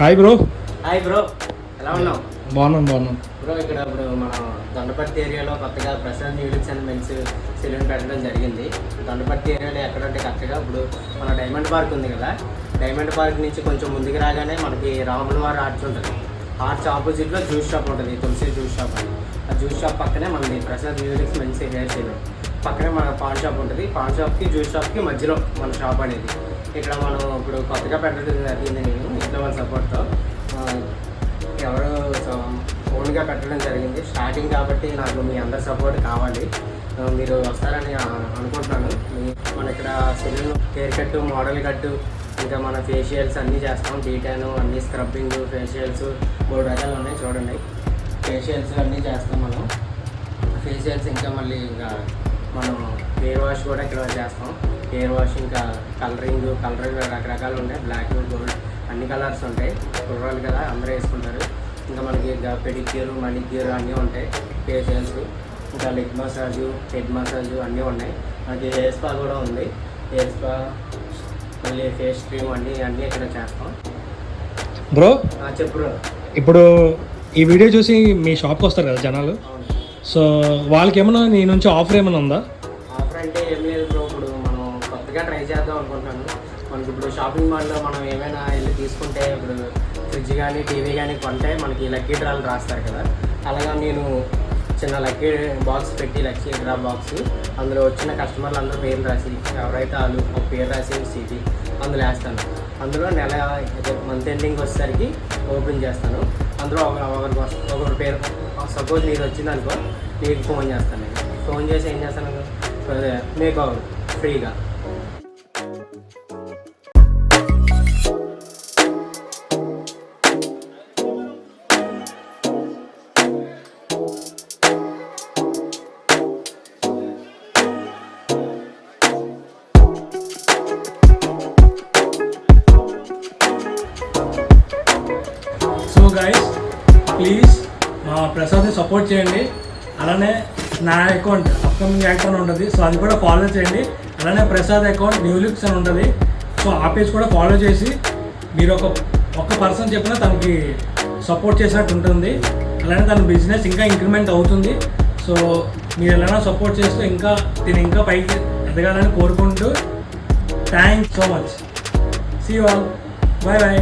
Hi bro. Hi bro, ఎలా ఉన్నావు? బాగున్నాను బ్రో. ఇక్కడ ఇప్పుడు మనం దొండపర్తి ఏరియాలో కొత్తగా ప్రసాద్ న్యూలిక్స్ అండ్ మెన్స్ సెలూన్ పెట్టడం జరిగింది. దొండపర్తి ఏరియాలో ఎక్కడంటే కరెక్ట్గా ఇప్పుడు మన డైమండ్ పార్క్ ఉంది కదా, డైమండ్ పార్క్ నుంచి కొంచెం ముందుకు రాగానే మనకి రాములవారి ఆర్చ్ ఉంటుంది. ఆర్చ్ ఆపోజిట్లో జ్యూస్ షాప్ ఉంటుంది, తులసి జ్యూస్ షాప్ అని. ఆ జ్యూస్ షాప్ పక్కనే మనది ప్రసాద్ న్యూలిక్స్ మెన్స్ హెయిర్ సెలూన్. పక్కనే మన పాన్ షాప్ ఉంటుంది. పాన్ షాప్కి జ్యూస్ షాప్కి మధ్యలో మన షాప్ అనేది. ఇక్కడ మనం ఇప్పుడు కొత్తగా పెట్టడం జరిగింది. నేను ఇంట్లో వాళ్ళ సపోర్ట్తో ఎవరు ఓన్గా పెట్టడం జరిగింది. స్టార్టింగ్ కాబట్టి నాకు మీ అందరి సపోర్ట్ కావాలి. మీరు వస్తారని అనుకుంటున్నాను. మన ఇక్కడ saloon hair cut, model cut, ఇంకా మన ఫేషియల్స్ అన్నీ చేస్తాం. డీటాను అన్నీ, స్క్రబ్బింగ్, ఫేషియల్స్ 3 రకాలు ఉన్నాయి చూడండి. ఫేషియల్స్ అన్నీ చేస్తాం మనం. ఫేషియల్స్ ఇంకా మళ్ళీ ఇంకా మనం హెయిర్ వాష్ కూడా ఇక్కడ చేస్తాం. హెయిర్ వాష్ ఇంకా కలరింగ్ రకరకాలు ఉంటాయి. బ్లాక్, గోల్డ్ అన్ని కలర్స్ ఉంటాయి. కుర్రాలు కదా అందరూ వేసుకుంటారు. ఇంకా మనకి ఇంకా పెడిక్యూర్, మణిక్యూర్ అన్నీ ఉంటాయి. ఫేషియల్స్ ఇంకా లెగ్ మసాజు, హెడ్ మసాజు అన్నీ ఉన్నాయి. మనకి హెయిర్ స్పా కూడా ఉంది. హెయిర్ స్పా మళ్ళీ ఫేస్ క్రీమ్ అన్నీ ఇక్కడ చేస్తాం. బ్రో చెప్పు బ్రో. ఇప్పుడు ఈ వీడియో చూసి మీ షాప్కి వస్తారు కదా జనాలు, సో వాళ్ళకి ఏమైనా నీ నుంచి ఆఫర్ ఏమైనా ఉందా? ఆఫర్ అంటే ఏం లేదు బ్రో. ఇప్పుడు మనం కొత్తగా ట్రై చేద్దాం అనుకుంటున్నాను. మనకి ఇప్పుడు షాపింగ్ మాల్లో మనం ఏమైనా వెళ్ళి తీసుకుంటే ఇప్పుడు ఫ్రిడ్జ్ కానీ టీవీ కానీ కొంటే మనకి లక్కీ డ్రాలు రాస్తారు కదా, అలాగా నేను చిన్న లక్కీ బాక్స్ పెట్టి, లక్కీ డ్రా బాక్స్, అందులో వచ్చిన కస్టమర్లు అందరూ పేర్లు రాసి, ఎవరైతే వాళ్ళు ఒక పేరు రాసి సీటీ అందులో వేస్తాను. అందులో మంత్ ఎండింగ్ వచ్చేసరికి ఓపెన్ చేస్తాను. అందులో ఒకరి పేరు, సపోజ్ మీరు వచ్చిందనుకో, మీకు ఫోన్ చేస్తాను. నేను ఫోన్ చేసి ఏం చేస్తాను, మేక్ ఓవర్ ఫ్రీగా. సో గైస్, ప్లీజ్ మా ప్రసాద్ని సపోర్ట్ చేయండి. అలానే నా అకౌంట్ అప్కమింగ్ అకౌంట్ ఉంటుంది, సో అది కూడా ఫాలో చేయండి. అలానే ప్రసాద్ అకౌంట్ న్యూలిక్స్ అని ఉంటుంది, సో ఆ పేజ్ కూడా ఫాలో చేసి మీరు ఒక పర్సన్ చెప్పినా తనకి సపోర్ట్ చేసినట్టు ఉంటుంది. అలానే తన బిజినెస్ ఇంకా ఇంక్రిమెంట్ అవుతుంది. సో మీరు ఎలా సపోర్ట్ చేస్తూ ఇంకా పైకి ఎదగాలని కోరుకుంటూ, thanks so much. See you all, bye bye.